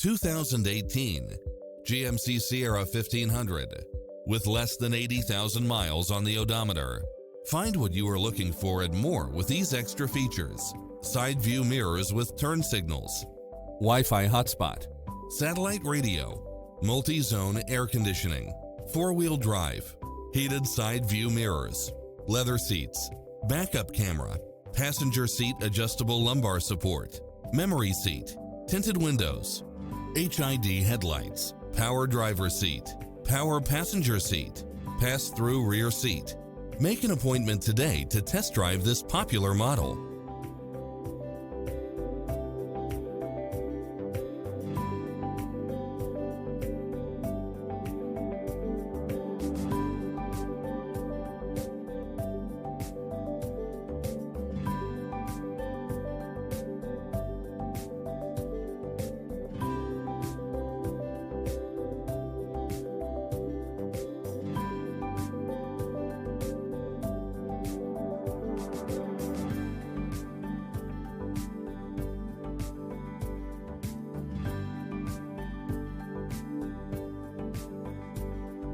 2018 GMC Sierra 1500 with less than 80,000 miles on the odometer. Find what you are looking for and more with these extra features: side view mirrors with turn signals, Wi-Fi hotspot, satellite radio, multi-zone air conditioning, four-wheel drive, heated side view mirrors, leather seats, backup camera, passenger seat adjustable lumbar support, memory seat, tinted windows, HID headlights, power driver seat, power passenger seat, pass-through rear seat. Make an appointment today to test drive this popular model.